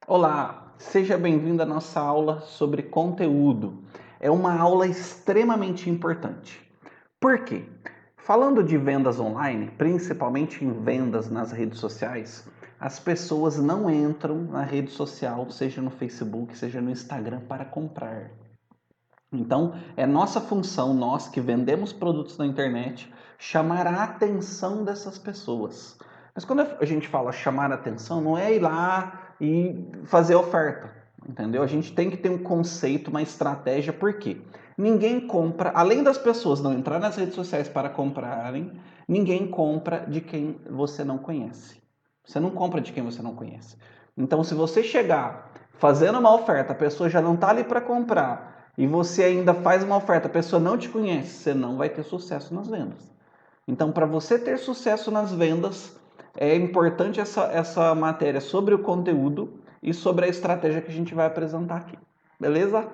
Olá, seja bem-vindo à nossa aula sobre conteúdo. É uma aula extremamente importante. Por quê? Falando de vendas online, principalmente em vendas nas redes sociais, as pessoas não entram na rede social, seja no Facebook, seja no Instagram, para comprar. Então, é nossa função, nós que vendemos produtos na internet, chamar a atenção dessas pessoas. Mas quando a gente fala chamar a atenção, não é ir lá e fazer oferta, entendeu? A gente tem que ter um conceito, uma estratégia, por quê? Ninguém compra, além das pessoas não entrar nas redes sociais para comprarem, ninguém compra de quem você não conhece. Você não compra de quem você não conhece. Então, se você chegar fazendo uma oferta, a pessoa já não está ali para comprar, e você ainda faz uma oferta, a pessoa não te conhece, você não vai ter sucesso nas vendas. Então, para você ter sucesso nas vendas, é importante essa matéria sobre o conteúdo e sobre a estratégia que a gente vai apresentar aqui. Beleza?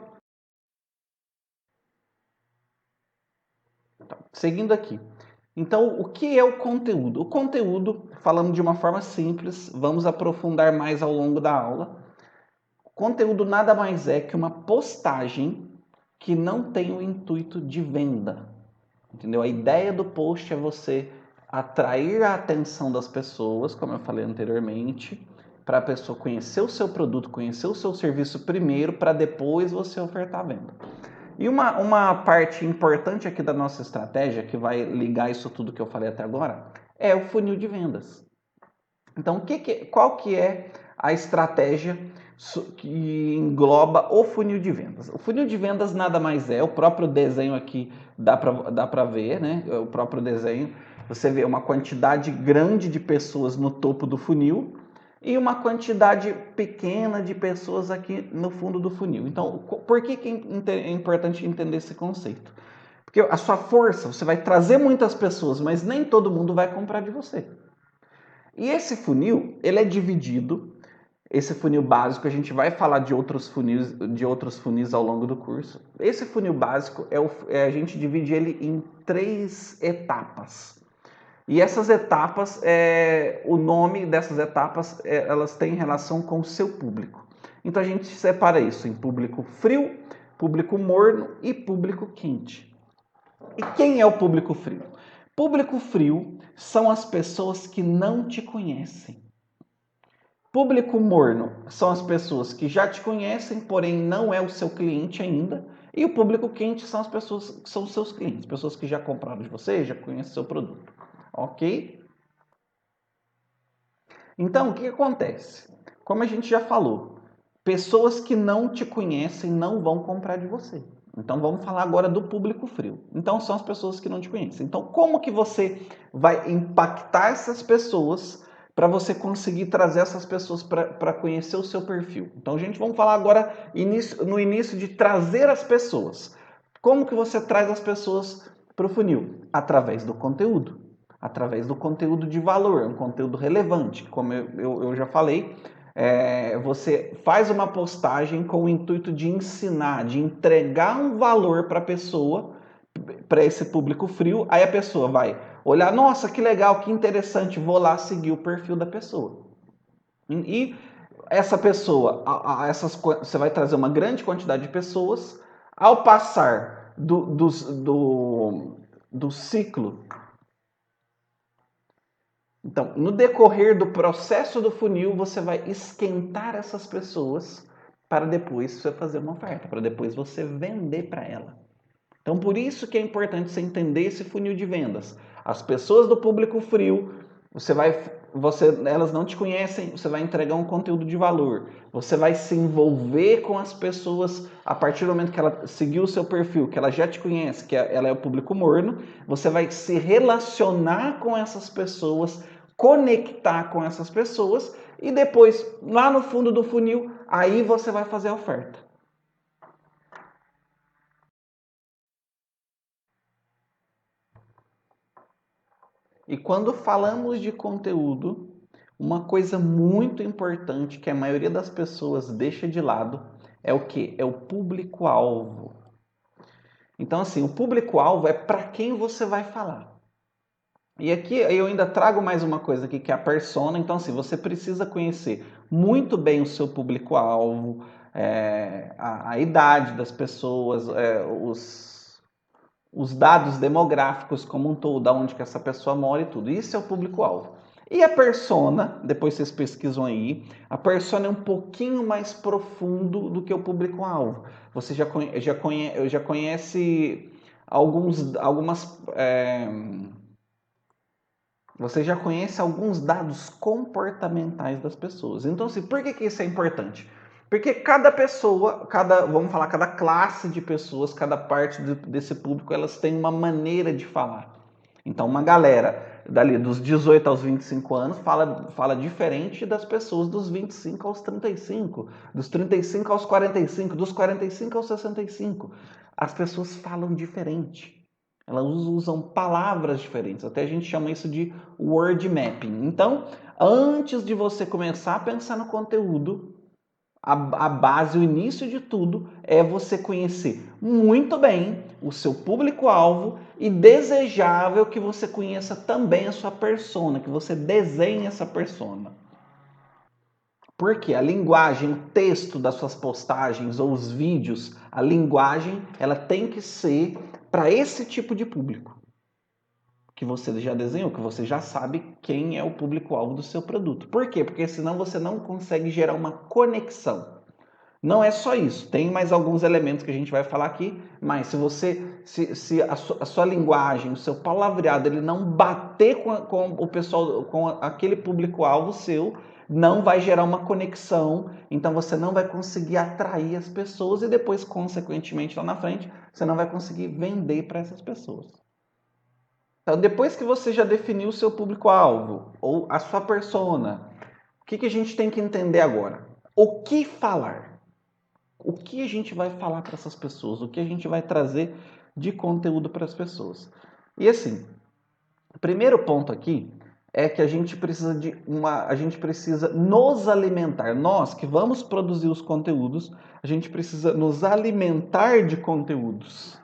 Então, seguindo aqui. Então, o que é o conteúdo? O conteúdo, falando de uma forma simples, vamos aprofundar mais ao longo da aula. O conteúdo nada mais é que uma postagem que não tem o intuito de venda. Entendeu? A ideia do post é você atrair a atenção das pessoas, como eu falei anteriormente, para a pessoa conhecer o seu produto, conhecer o seu serviço primeiro, para depois você ofertar a venda. E uma parte importante aqui da nossa estratégia, que vai ligar isso tudo que eu falei até agora, é o funil de vendas. Então, qual que é a estratégia que engloba o funil de vendas? O funil de vendas nada mais é, o próprio desenho aqui dá para ver, né? O próprio desenho, você vê uma quantidade grande de pessoas no topo do funil e uma quantidade pequena de pessoas aqui no fundo do funil. Então, por que é importante entender esse conceito? Porque a sua força, você vai trazer muitas pessoas, mas nem todo mundo vai comprar de você. E esse funil, ele é dividido, esse funil básico, a gente vai falar de outros funis ao longo do curso. Esse funil básico, a gente divide ele em 3 etapas. E essas etapas, o nome dessas etapas, elas têm relação com o seu público. Então a gente separa isso em público frio, público morno e público quente. E quem é o público frio? Público frio são as pessoas que não te conhecem. Público morno são as pessoas que já te conhecem, porém não é o seu cliente ainda. E o público quente são as pessoas que são seus clientes, pessoas que já compraram de você, já conhecem o seu produto. Ok? Então, o que acontece? Como a gente já falou, pessoas que não te conhecem não vão comprar de você. Então, vamos falar agora do público frio. Então, são as pessoas que não te conhecem. Então, como que você vai impactar essas pessoas para você conseguir trazer essas pessoas para conhecer o seu perfil? Então, vamos falar agora no início de trazer as pessoas. Como que você traz as pessoas para o funil? Através do conteúdo. Através do conteúdo de valor, um conteúdo relevante. Como eu já falei, você faz uma postagem com o intuito de ensinar, de entregar um valor para a pessoa, para esse público frio. Aí a pessoa vai olhar, nossa, que legal, que interessante, vou lá seguir o perfil da pessoa. E essa pessoa, você vai trazer uma grande quantidade de pessoas. Ao passar do ciclo. Então, no decorrer do processo do funil, você vai esquentar essas pessoas para depois você fazer uma oferta, para depois você vender para ela. Então, por isso que é importante você entender esse funil de vendas. As pessoas do público frio, elas não te conhecem, você vai entregar um conteúdo de valor. Você vai se envolver com as pessoas a partir do momento que ela seguiu o seu perfil, que ela já te conhece, que ela é o público morno. Você vai se relacionar com essas pessoas, conectar com essas pessoas e depois, lá no fundo do funil, aí você vai fazer a oferta. E quando falamos de conteúdo, uma coisa muito importante que a maioria das pessoas deixa de lado é o que? É o público-alvo. Então, assim, o público-alvo é para quem você vai falar. E aqui eu ainda trago mais uma coisa aqui, que é a persona. Então, assim, você precisa conhecer muito bem o seu público-alvo, a idade das pessoas, os dados demográficos como um todo, aonde que essa pessoa mora e tudo. Isso é o público-alvo. E a persona, depois vocês pesquisam aí, a persona é um pouquinho mais profundo do que o público-alvo. Você já conhece algumas... você já conhece alguns dados comportamentais das pessoas. Então, assim, por que isso é importante? Porque cada pessoa, vamos falar, cada classe de pessoas, cada parte desse público, elas têm uma maneira de falar. Então, uma galera dali dos 18 aos 25 anos fala diferente das pessoas dos 25 aos 35, dos 35 aos 45, dos 45 aos 65. As pessoas falam diferente. Elas usam palavras diferentes. Até a gente chama isso de word mapping. Então, antes de você começar a pensar no conteúdo, a base, o início de tudo é você conhecer muito bem o seu público-alvo e desejável que você conheça também a sua persona, que você desenhe essa persona. Porque a linguagem, o texto das suas postagens ou os vídeos, a linguagem, ela tem que ser para esse tipo de público que você já desenhou, que você já sabe quem é o público-alvo do seu produto. Por quê? Porque senão você não consegue gerar uma conexão. Não é só isso, tem mais alguns elementos que a gente vai falar aqui, mas se a sua linguagem, o seu palavreado, ele não bater com o pessoal, com aquele público-alvo seu, não vai gerar uma conexão, então você não vai conseguir atrair as pessoas e depois, consequentemente, lá na frente, você não vai conseguir vender para essas pessoas. Então, depois que você já definiu o seu público-alvo ou a sua persona, o que a gente tem que entender agora? O que falar? O que a gente vai falar para essas pessoas? O que a gente vai trazer de conteúdo para as pessoas? E assim, o primeiro ponto aqui é que a gente precisa nos alimentar. Nós que vamos produzir os conteúdos, a gente precisa nos alimentar de conteúdos.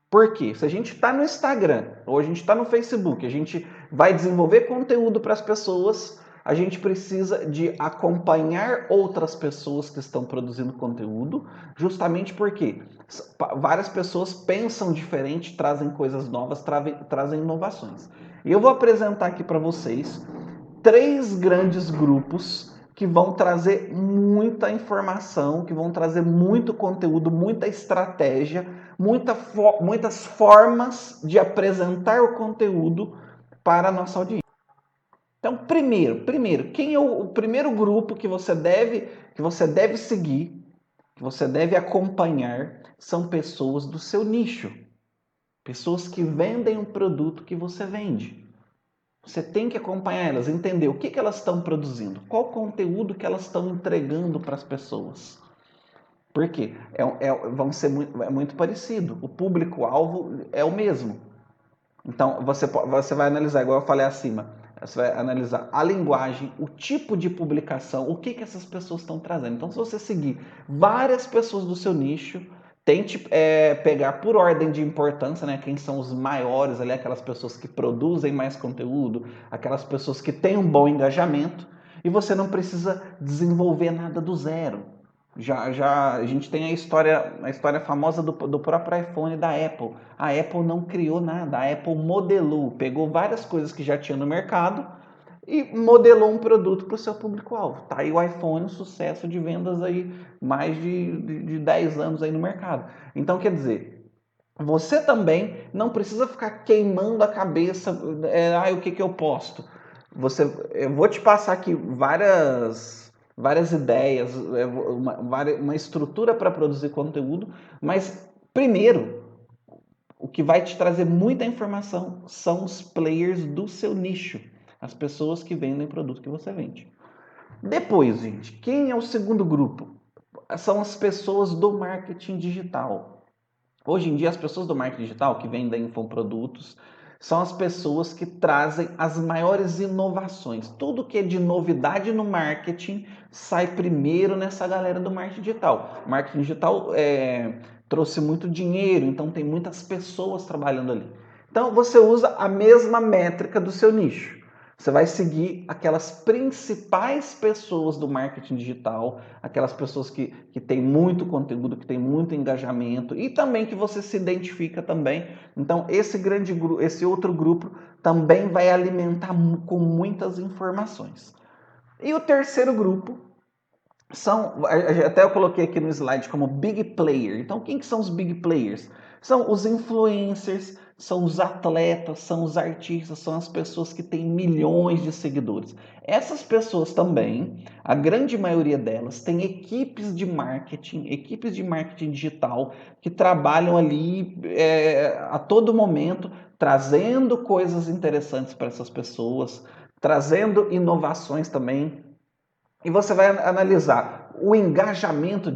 Por quê? Se a gente está no Instagram ou a gente está no Facebook, a gente vai desenvolver conteúdo para as pessoas, a gente precisa de acompanhar outras pessoas que estão produzindo conteúdo, justamente porque várias pessoas pensam diferente, trazem coisas novas, trazem inovações. E eu vou apresentar aqui para vocês 3 grandes grupos que vão trazer muita informação, que vão trazer muito conteúdo, muita estratégia, muitas formas de apresentar o conteúdo para a nossa audiência. Então, primeiro, quem é o primeiro grupo que você deve seguir, que você deve acompanhar, são pessoas do seu nicho. Pessoas que vendem um produto que você vende. Você tem que acompanhar elas, entender o que elas estão produzindo, qual conteúdo que elas estão entregando para as pessoas. Por quê? É muito parecido. O público-alvo é o mesmo. Então, você vai analisar, igual eu falei acima, você vai analisar a linguagem, o tipo de publicação, o que essas pessoas estão trazendo. Então, se você seguir várias pessoas do seu nicho, tente pegar por ordem de importância, né? Quem são os maiores ali, aquelas pessoas que produzem mais conteúdo, aquelas pessoas que têm um bom engajamento, e você não precisa desenvolver nada do zero. A gente tem a história famosa do próprio iPhone da Apple. A Apple não criou nada, a Apple modelou, pegou várias coisas que já tinha no mercado e modelou um produto para o seu público-alvo. Tá aí o iPhone, um sucesso de vendas aí, mais de 10 anos aí no mercado. Então, quer dizer, você também não precisa ficar queimando a cabeça, o que eu posto? Eu vou te passar aqui várias ideias, uma estrutura para produzir conteúdo, mas primeiro, o que vai te trazer muita informação são os players do seu nicho, as pessoas que vendem o produto que você vende. Depois, gente, quem é o segundo grupo? São as pessoas do marketing digital. Hoje em dia, as pessoas do marketing digital que vendem infoprodutos são as pessoas que trazem as maiores inovações. Tudo que é de novidade no marketing sai primeiro nessa galera do marketing digital. O marketing digital trouxe muito dinheiro, então tem muitas pessoas trabalhando ali. Então, você usa a mesma métrica do seu nicho. Você vai seguir aquelas principais pessoas do marketing digital, aquelas pessoas que têm muito conteúdo, que têm muito engajamento e também que você se identifica também. Então, esse outro grupo também vai alimentar com muitas informações. E o terceiro grupo até eu coloquei aqui no slide como big player. Então, quem que são os big players? São os influencers, são os atletas, são os artistas, são as pessoas que têm milhões de seguidores. Essas pessoas também, a grande maioria delas, tem equipes de marketing digital, que trabalham ali a todo momento, trazendo coisas interessantes para essas pessoas, trazendo inovações também. E você vai analisar o engajamento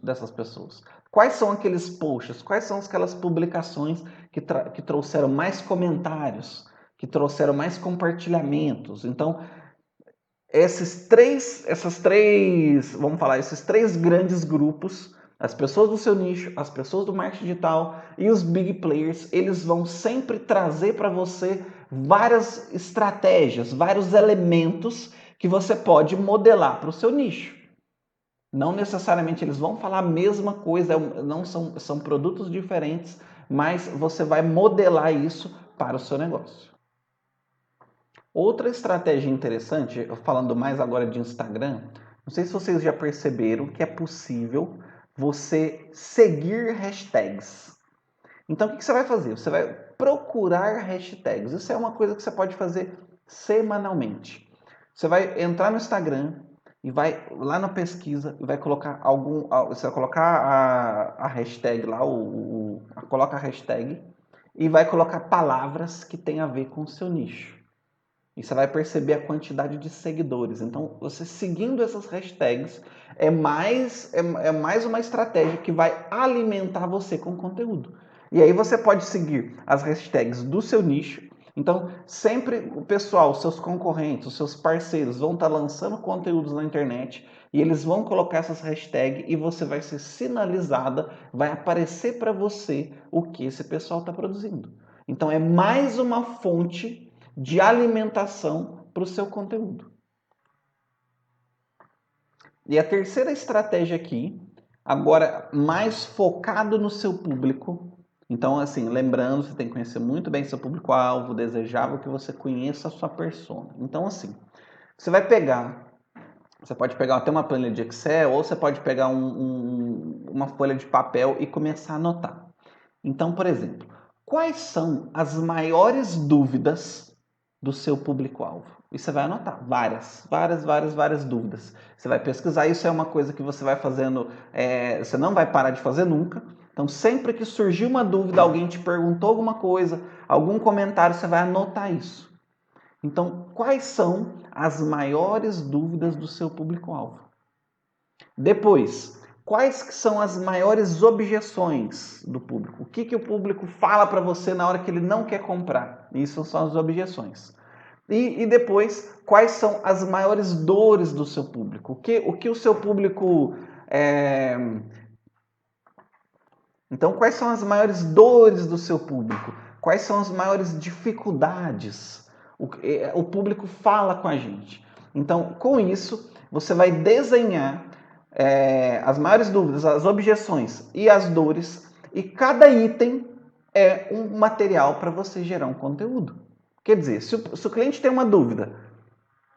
dessas pessoas. Quais são aqueles posts, quais são aquelas publicações que trouxeram mais comentários, que trouxeram mais compartilhamentos. Então, esses três, esses três grandes grupos, as pessoas do seu nicho, as pessoas do marketing digital e os big players, eles vão sempre trazer para você várias estratégias, vários elementos que você pode modelar para o seu nicho. Não necessariamente eles vão falar a mesma coisa, não são produtos diferentes, mas você vai modelar isso para o seu negócio. Outra estratégia interessante, falando mais agora de Instagram, não sei se vocês já perceberam que é possível você seguir hashtags. Então, o que você vai fazer? Você vai procurar hashtags. Isso é uma coisa que você pode fazer semanalmente. Você vai entrar no Instagram e vai lá na pesquisa e vai colocar você vai colocar a hashtag lá, coloca a hashtag e vai colocar palavras que tem a ver com o seu nicho. E você vai perceber a quantidade de seguidores. Então, você seguindo essas hashtags é mais uma estratégia que vai alimentar você com conteúdo. E aí você pode seguir as hashtags do seu nicho. Então, sempre o pessoal, seus concorrentes, os seus parceiros vão estar lançando conteúdos na internet e eles vão colocar essas hashtags e você vai ser sinalizada, vai aparecer para você o que esse pessoal está produzindo. Então, é mais uma fonte de alimentação para o seu conteúdo. E a terceira estratégia aqui, agora mais focado no seu público. Então, assim, lembrando, você tem que conhecer muito bem seu público-alvo, desejável que você conheça a sua persona. Então, assim, você pode pegar até uma planilha de Excel, ou você pode pegar uma folha de papel e começar a anotar. Então, por exemplo, quais são as maiores dúvidas do seu público-alvo? E você vai anotar várias dúvidas. Você vai pesquisar, isso é uma coisa que você vai fazendo, você não vai parar de fazer nunca. Então, sempre que surgir uma dúvida, alguém te perguntou alguma coisa, algum comentário, você vai anotar isso. Então, quais são as maiores dúvidas do seu público-alvo? Depois, quais são as maiores objeções do público? O que o público fala para você na hora que ele não quer comprar? Isso são as objeções. E depois, quais são as maiores dores do seu público? O que o seu público... Então, quais são as maiores dores do seu público? Quais são as maiores dificuldades? O público fala com a gente. Então, com isso, você vai desenhar as maiores dúvidas, as objeções e as dores, e cada item é um material para você gerar um conteúdo. Quer dizer, se o cliente tem uma dúvida,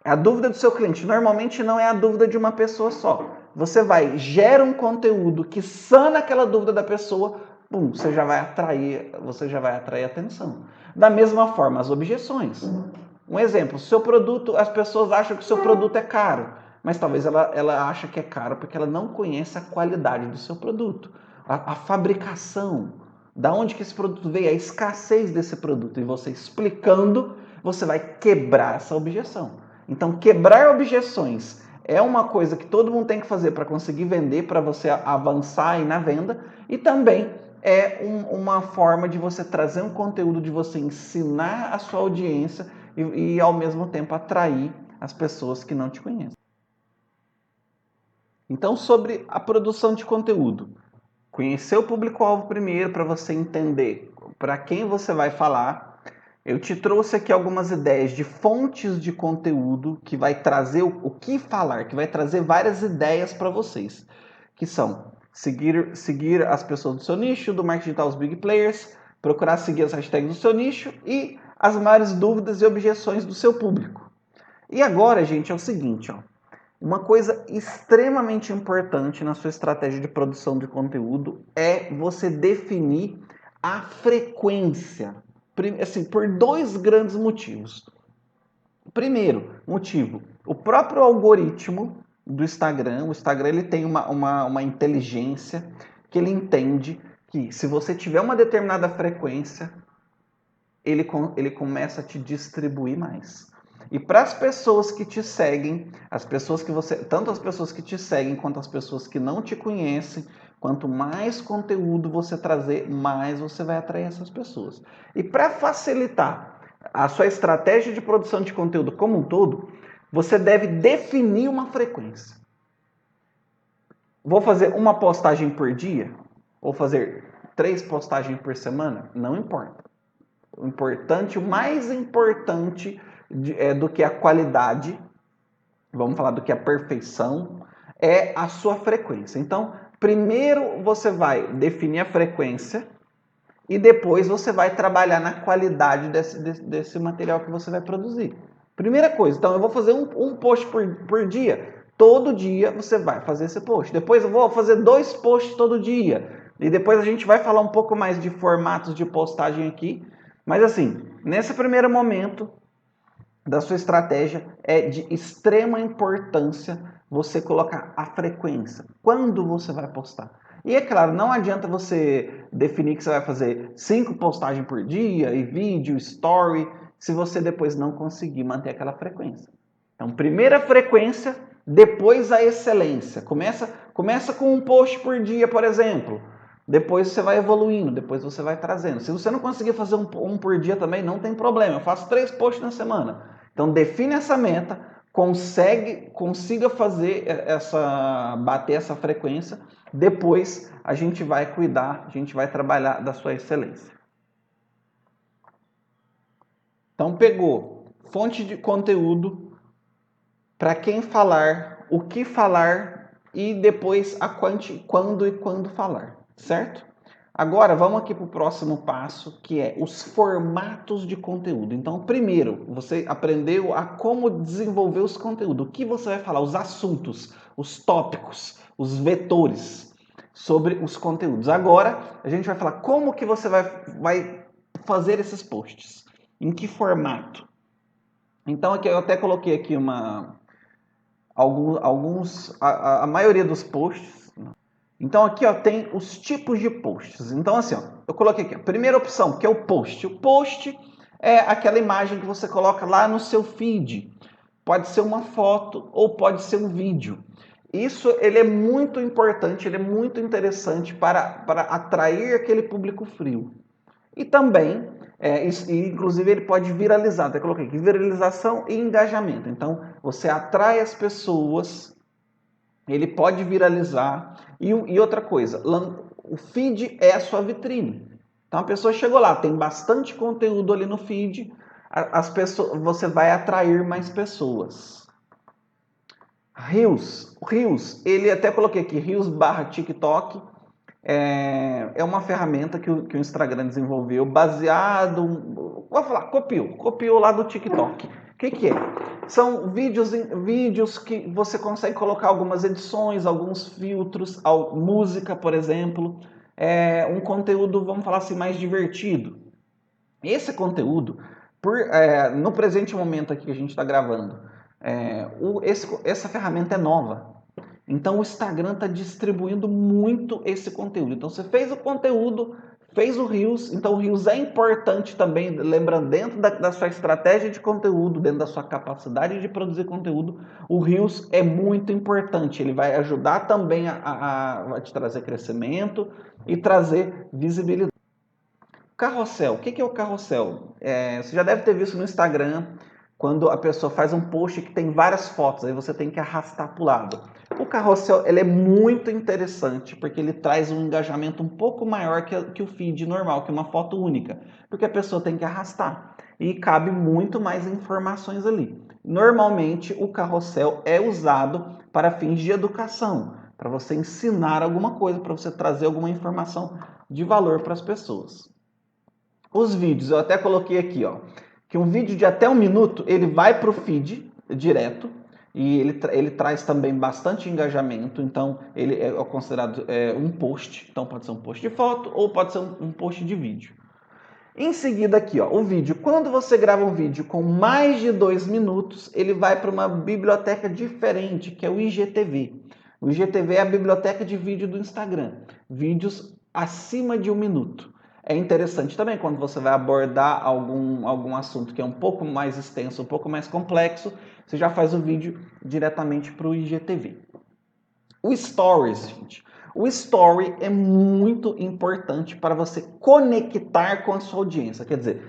a dúvida do seu cliente normalmente não é a dúvida de uma pessoa só. Você gera um conteúdo que sana aquela dúvida da pessoa, você já vai atrair atenção. Da mesma forma, as objeções. Um exemplo, seu produto, as pessoas acham que o seu produto é caro, mas talvez ela ache que é caro porque ela não conhece a qualidade do seu produto, a fabricação, da onde que esse produto veio, a escassez desse produto. E você explicando, você vai quebrar essa objeção. Então, quebrar objeções é uma coisa que todo mundo tem que fazer para conseguir vender, para você avançar aí na venda, e também é uma forma de você trazer um conteúdo, de você ensinar a sua audiência e ao mesmo tempo atrair as pessoas que não te conhecem. Então, sobre a produção de conteúdo. conhecer o público-alvo primeiro para você entender para quem você vai falar. Eu te trouxe aqui algumas ideias de fontes de conteúdo que vai trazer o que falar, que vai trazer várias ideias para vocês, que são seguir as pessoas do seu nicho, do marketing digital, os big players, procurar seguir as hashtags do seu nicho e as maiores dúvidas e objeções do seu público. E agora, gente, é o seguinte, ó. Uma coisa extremamente importante na sua estratégia de produção de conteúdo é você definir a frequência. Assim, por dois grandes motivos. Primeiro motivo, o próprio algoritmo do Instagram, o Instagram ele tem uma inteligência que ele entende que se você tiver uma determinada frequência, ele começa a te distribuir mais. E para as pessoas que te seguem, tanto as pessoas que te seguem quanto as pessoas que não te conhecem, quanto mais conteúdo você trazer, mais você vai atrair essas pessoas. E para facilitar a sua estratégia de produção de conteúdo como um todo, você deve definir uma frequência. Vou fazer uma postagem por dia? Vou fazer 3 postagens por semana? Não importa. O mais importante do que a qualidade, vamos falar do que a perfeição, é a sua frequência. Então, primeiro você vai definir a frequência e depois você vai trabalhar na qualidade desse material que você vai produzir. Primeira coisa, então eu vou fazer um post por dia. Todo dia você vai fazer esse post. Depois eu vou fazer 2 posts todo dia. E depois a gente vai falar um pouco mais de formatos de postagem aqui. Mas assim, nesse primeiro momento da sua estratégia é de extrema importância você colocar a frequência. Quando você vai postar? E é claro, não adianta você definir que você vai fazer 5 postagens por dia, e vídeo, story, se você depois não conseguir manter aquela frequência. Então, primeira frequência, depois a excelência. Começa com um post por dia, por exemplo. Depois você vai evoluindo, depois você vai trazendo. Se você não conseguir fazer um por dia também, não tem problema. Eu faço 3 posts na semana. Então define essa meta, consiga bater essa frequência. Depois a gente vai cuidar, a gente vai trabalhar da sua excelência. Então pegou fonte de conteúdo, para quem falar, o que falar e depois quando e quando falar, certo? Agora vamos aqui para o próximo passo, que é os formatos de conteúdo. Então, primeiro, você aprendeu a como desenvolver os conteúdos. O que você vai falar? Os assuntos, os tópicos, os vetores sobre os conteúdos. Agora, a gente vai falar como que você vai fazer esses posts. Em que formato? Então, aqui eu até coloquei aqui a maioria dos posts. Então aqui ó, tem os tipos de posts. Então assim, ó, eu coloquei aqui a primeira opção, que é o post. O post é aquela imagem que você coloca lá no seu feed. Pode ser uma foto ou pode ser um vídeo. Isso ele é muito importante, ele é muito interessante para atrair aquele público frio. E também, inclusive ele pode viralizar. Até coloquei aqui, viralização e engajamento. Então você atrai as pessoas, ele pode viralizar. E outra coisa, o feed é a sua vitrine. Então a pessoa chegou lá, tem bastante conteúdo ali no feed, você vai atrair mais pessoas. Reels, ele até coloquei aqui, Reels/TikTok, é uma ferramenta que o Instagram desenvolveu baseado, vou falar, copiou lá do TikTok. O que é? São vídeos que você consegue colocar algumas edições, alguns filtros, música, por exemplo, um conteúdo, vamos falar assim, mais divertido. Esse conteúdo, no presente momento aqui que a gente está gravando, essa ferramenta é nova. Então o Instagram está distribuindo muito esse conteúdo. Então você fez o conteúdo, fez o Reels, então o Reels é importante também, lembrando, dentro da sua estratégia de conteúdo, dentro da sua capacidade de produzir conteúdo, o Reels é muito importante. Ele vai ajudar também a te trazer crescimento e trazer visibilidade. Carrossel, o que é o carrossel? Você já deve ter visto no Instagram, quando a pessoa faz um post que tem várias fotos, aí você tem que arrastar para o lado. O carrossel ele é muito interessante porque ele traz um engajamento um pouco maior que o feed normal, que é uma foto única, porque a pessoa tem que arrastar e cabe muito mais informações ali. Normalmente o carrossel é usado para fins de educação, para você ensinar alguma coisa, para você trazer alguma informação de valor para as pessoas. Os vídeos, eu até coloquei aqui, ó, que um vídeo de até 1 minuto, ele vai para o feed direto, e ele traz também bastante engajamento, então ele é considerado um post, então pode ser um post de foto ou pode ser um post de vídeo. Em seguida aqui, ó, o vídeo, quando você grava um vídeo com mais de 2 minutos, ele vai para uma biblioteca diferente, que é o IGTV. O IGTV é a biblioteca de vídeo do Instagram, vídeos acima de 1 minuto. É interessante também quando você vai abordar algum assunto que é um pouco mais extenso, um pouco mais complexo, você já faz o vídeo diretamente para o IGTV. O Stories, gente. O Story é muito importante para você conectar com a sua audiência. Quer dizer,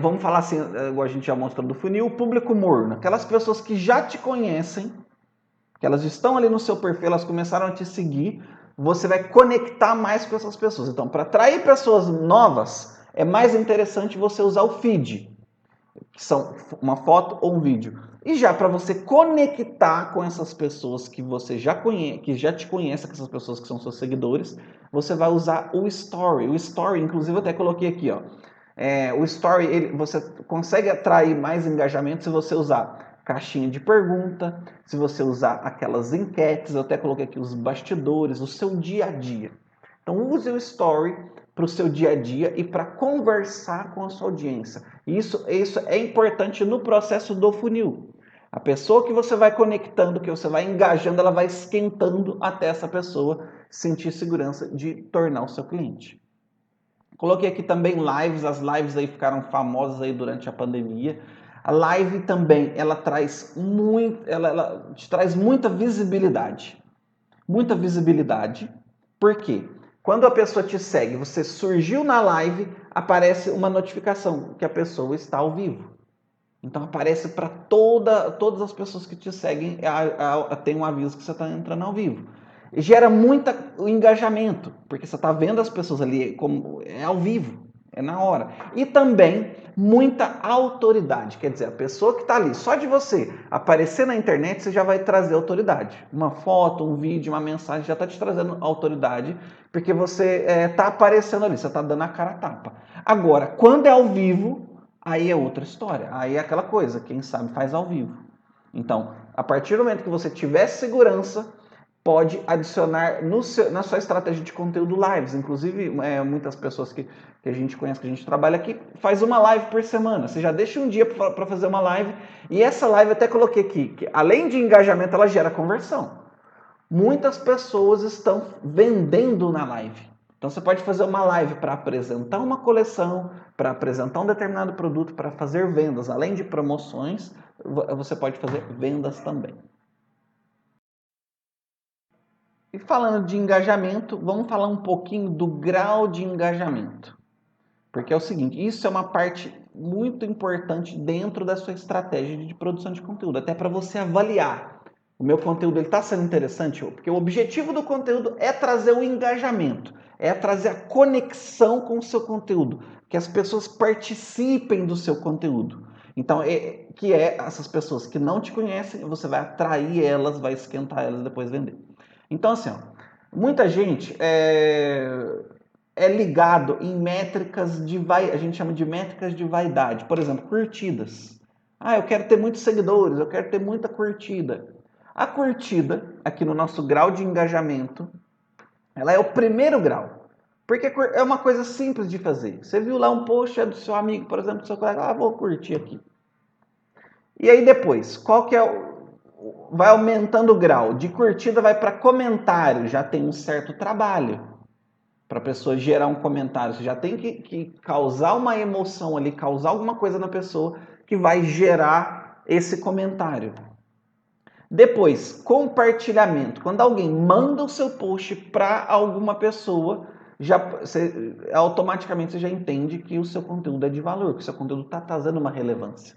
vamos falar assim, igual a gente já mostrou do funil, o público morno. Aquelas pessoas que já te conhecem, que elas estão ali no seu perfil, elas começaram a te seguir, você vai conectar mais com essas pessoas. Então, para atrair pessoas novas, é mais interessante você usar o feed, que são uma foto ou um vídeo. E já para você conectar com essas pessoas que você já conhece, que já te conhecem, com essas pessoas que são seus seguidores, você vai usar o Story. O Story, inclusive, eu até coloquei aqui, ó. O Story, você consegue atrair mais engajamento se você usar caixinha de pergunta, se você usar aquelas enquetes, eu até coloquei aqui os bastidores, o seu dia a dia. Então use o Story para o seu dia a dia e para conversar com a sua audiência. Isso é importante no processo do funil. A pessoa que você vai conectando, que você vai engajando, ela vai esquentando até essa pessoa sentir segurança de tornar o seu cliente. Coloquei aqui também lives, as lives aí ficaram famosas aí durante a pandemia. A live também, ela te traz muita visibilidade. Muita visibilidade. Por quê? Quando a pessoa te segue, você surgiu na live, aparece uma notificação que a pessoa está ao vivo. Então aparece para todas as pessoas que te seguem, tem um aviso que você está entrando ao vivo. E gera muito engajamento, porque você está vendo as pessoas ali, como é ao vivo, é na hora. E também muita autoridade, quer dizer, a pessoa que está ali, só de você aparecer na internet, você já vai trazer autoridade. Uma foto, um vídeo, uma mensagem já está te trazendo autoridade, porque você está aparecendo ali, você está dando a cara a tapa. Agora, quando é ao vivo, aí é outra história. Aí é aquela coisa, quem sabe faz ao vivo. Então, a partir do momento que você tiver segurança, pode adicionar na sua estratégia de conteúdo lives. Inclusive, muitas pessoas que a gente conhece, que a gente trabalha aqui, faz uma live por semana. Você já deixa um dia para fazer uma live. E essa live, eu até coloquei aqui, que além de engajamento, ela gera conversão. Muitas pessoas estão vendendo na live. Então você pode fazer uma live para apresentar uma coleção, para apresentar um determinado produto, para fazer vendas. Além de promoções, você pode fazer vendas também. E falando de engajamento, vamos falar um pouquinho do grau de engajamento. Porque é o seguinte, isso é uma parte muito importante dentro da sua estratégia de produção de conteúdo, até para você avaliar. O meu conteúdo está sendo interessante? Porque o objetivo do conteúdo é trazer o engajamento, é trazer a conexão com o seu conteúdo, que as pessoas participem do seu conteúdo. Então, essas pessoas que não te conhecem, você vai atrair elas, vai esquentar elas e depois vender. Então, assim, ó, muita gente é ligado em métricas a gente chama de métricas de vaidade. Por exemplo, curtidas. Eu quero ter muitos seguidores, eu quero ter muita curtida. A curtida, aqui no nosso grau de engajamento, ela é o primeiro grau. Porque é uma coisa simples de fazer. Você viu lá um post do seu amigo, por exemplo, do seu colega, vou curtir aqui. E aí depois, qual que é vai aumentando o grau. De curtida vai para comentário, já tem um certo trabalho. Para a pessoa gerar um comentário, você já tem que causar uma emoção ali, causar alguma coisa na pessoa que vai gerar esse comentário. Depois, compartilhamento. Quando alguém manda o seu post para alguma pessoa, automaticamente você já entende que o seu conteúdo é de valor, que o seu conteúdo está trazendo uma relevância.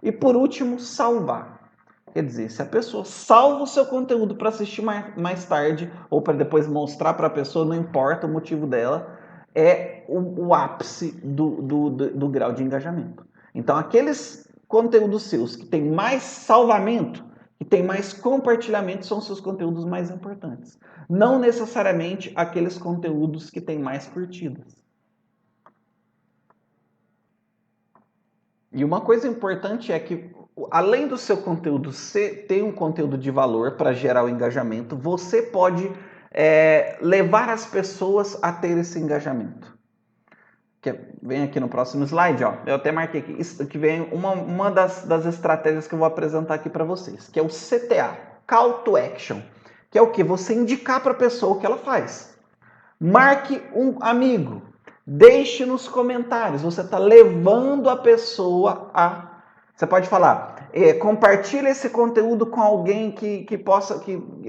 E por último, salvar. Quer dizer, se a pessoa salva o seu conteúdo para assistir mais tarde ou para depois mostrar para a pessoa, não importa o motivo dela, é o ápice do grau de engajamento. Então, aqueles conteúdos seus que têm mais salvamento, que têm mais compartilhamento, são seus conteúdos mais importantes. Não necessariamente aqueles conteúdos que têm mais curtidas. E uma coisa importante é que, além do seu conteúdo ter um conteúdo de valor para gerar o engajamento, você pode levar as pessoas a ter esse engajamento. Vem aqui no próximo slide, ó. Eu até marquei aqui, isso que vem uma das estratégias que eu vou apresentar aqui para vocês, que é o CTA, Call to Action, que é o que? Você indicar para a pessoa o que ela faz. Marque um amigo, deixe nos comentários, você está levando a pessoa a... Você pode falar, compartilhe esse conteúdo com alguém que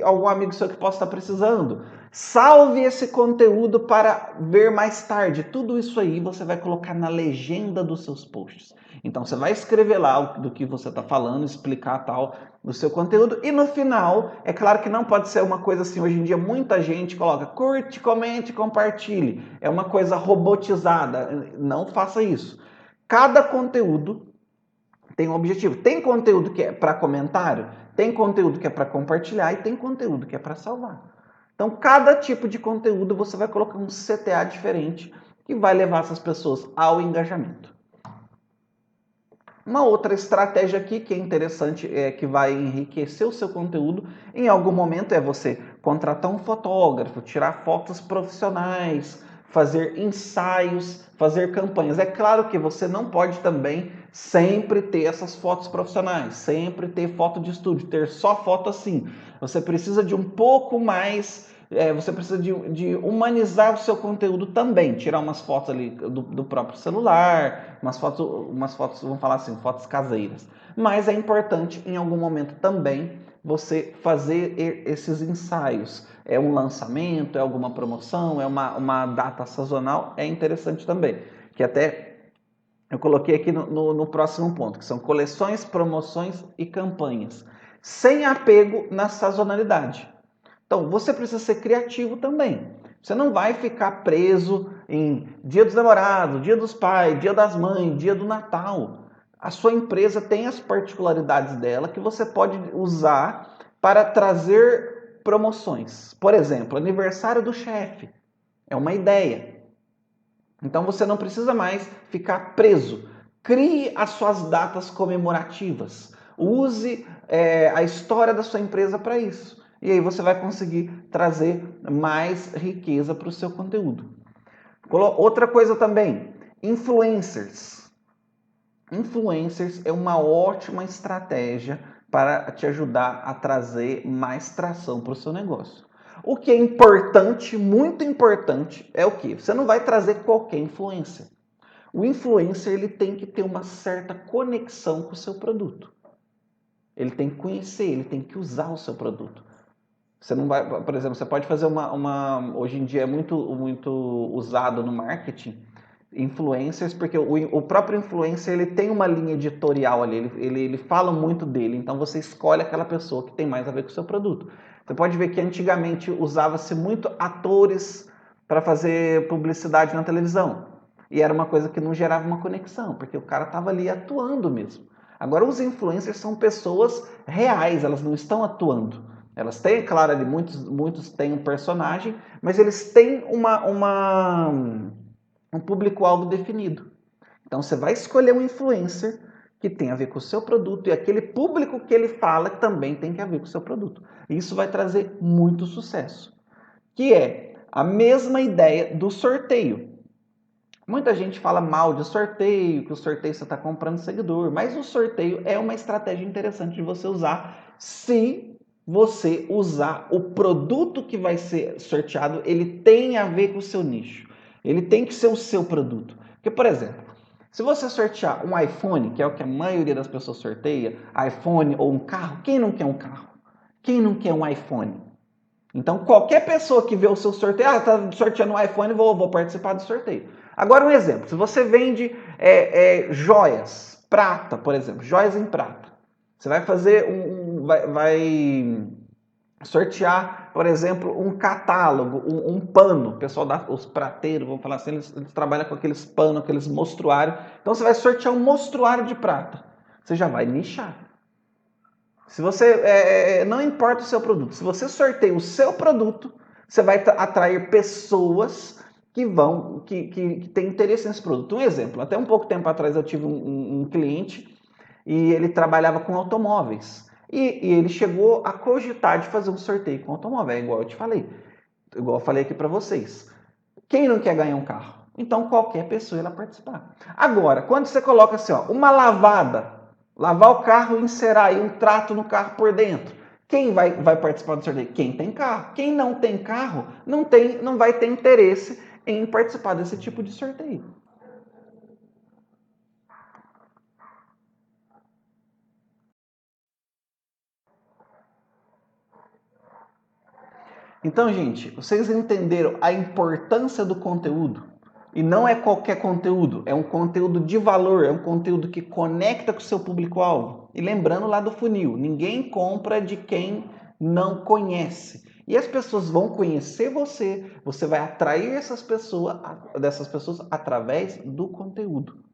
algum amigo seu que possa estar precisando. Salve esse conteúdo para ver mais tarde. Tudo isso aí você vai colocar na legenda dos seus posts. Então você vai escrever lá do que você está falando, explicar tal do seu conteúdo. E no final, é claro que não pode ser uma coisa assim, hoje em dia muita gente coloca curte, comente, compartilhe. É uma coisa robotizada. Não faça isso. Cada conteúdo tem um objetivo. Tem conteúdo que é para comentário, tem conteúdo que é para compartilhar e tem conteúdo que é para salvar. Então, cada tipo de conteúdo você vai colocar um CTA diferente que vai levar essas pessoas ao engajamento. Uma outra estratégia aqui que é interessante, que vai enriquecer o seu conteúdo, em algum momento é você contratar um fotógrafo, tirar fotos profissionais, fazer ensaios, fazer campanhas. É claro que você não pode também sempre ter essas fotos profissionais, sempre ter foto de estúdio, ter só foto assim. Você precisa de um pouco mais, você precisa de humanizar o seu conteúdo também, tirar umas fotos ali do próprio celular, umas fotos, vamos falar assim, fotos caseiras. Mas é importante em algum momento também você fazer esses ensaios. É um lançamento, é alguma promoção, é uma data sazonal, é interessante também. Que até eu coloquei aqui no próximo ponto, que são coleções, promoções e campanhas, sem apego na sazonalidade. Então, você precisa ser criativo também. Você não vai ficar preso em Dia dos Namorados, Dia dos Pais, Dia das Mães, Dia do Natal. A sua empresa tem as particularidades dela que você pode usar para trazer promoções. Por exemplo, aniversário do chefe. É uma ideia. Então você não precisa mais ficar preso. Crie as suas datas comemorativas. Use a história da sua empresa para isso. E aí você vai conseguir trazer mais riqueza para o seu conteúdo. Outra coisa também, influencers. Influencers é uma ótima estratégia para te ajudar a trazer mais tração para o seu negócio. O que é importante, muito importante, é o que? Você não vai trazer qualquer influencer. O influencer ele tem que ter uma certa conexão com o seu produto. Ele tem que conhecer, ele tem que usar o seu produto. Você não vai, por exemplo, você pode fazer hoje em dia é muito usado no marketing, influencers, porque o próprio influencer ele tem uma linha editorial ali, ele fala muito dele, então você escolhe aquela pessoa que tem mais a ver com o seu produto. Você pode ver que antigamente usava-se muito atores para fazer publicidade na televisão, e era uma coisa que não gerava uma conexão, porque o cara estava ali atuando mesmo. Agora os influencers são pessoas reais, elas não estão atuando. Elas têm, claro, ali, muitos têm um personagem, mas eles têm um público-alvo definido. Então você vai escolher um influencer que tem a ver com o seu produto e aquele público que ele fala também tem que a ver com o seu produto. E isso vai trazer muito sucesso. Que é a mesma ideia do sorteio. Muita gente fala mal de sorteio, que o sorteio você está comprando seguidor, mas o sorteio é uma estratégia interessante de você usar se você usar o produto que vai ser sorteado, ele tem a ver com o seu nicho. Ele tem que ser o seu produto. Porque, por exemplo, se você sortear um iPhone, que é o que a maioria das pessoas sorteia, iPhone ou um carro, quem não quer um carro? Quem não quer um iPhone? Então, qualquer pessoa que vê o seu sorteio, tá sorteando um iPhone, vou participar do sorteio. Agora, um exemplo. Se você vende joias, prata, por exemplo, joias em prata. Você vai fazer vai sortear, por exemplo, um catálogo, um pano. O pessoal, os prateiros, vamos falar assim, eles trabalham com aqueles panos, aqueles mostruários. Então você vai sortear um mostruário de prata. Você já vai nichar. Se você não importa o seu produto, se você sorteia o seu produto, você vai atrair pessoas que têm interesse nesse produto. Um exemplo, até um pouco tempo atrás eu tive um cliente e ele trabalhava com automóveis. E ele chegou a cogitar de fazer um sorteio com automóvel, igual eu te falei. Igual eu falei aqui para vocês. Quem não quer ganhar um carro? Então qualquer pessoa irá participar. Agora, quando você coloca assim, ó, uma lavada, lavar o carro e encerar aí um trato no carro por dentro, quem vai participar do sorteio? Quem tem carro. Quem não tem carro não vai ter interesse em participar desse tipo de sorteio. Então, gente, vocês entenderam a importância do conteúdo? E não é qualquer conteúdo, é um conteúdo de valor, é um conteúdo que conecta com o seu público-alvo. E lembrando lá do funil, ninguém compra de quem não conhece. E as pessoas vão conhecer você, você vai atrair dessas pessoas através do conteúdo.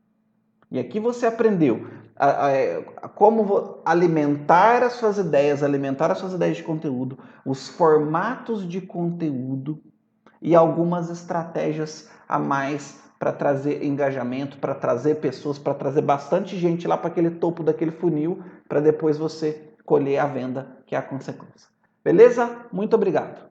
E aqui você aprendeu a como alimentar as suas ideias de conteúdo, os formatos de conteúdo e algumas estratégias a mais para trazer engajamento, para trazer pessoas, para trazer bastante gente lá para aquele topo daquele funil, para depois você colher a venda, que é a consequência. Beleza? Muito obrigado.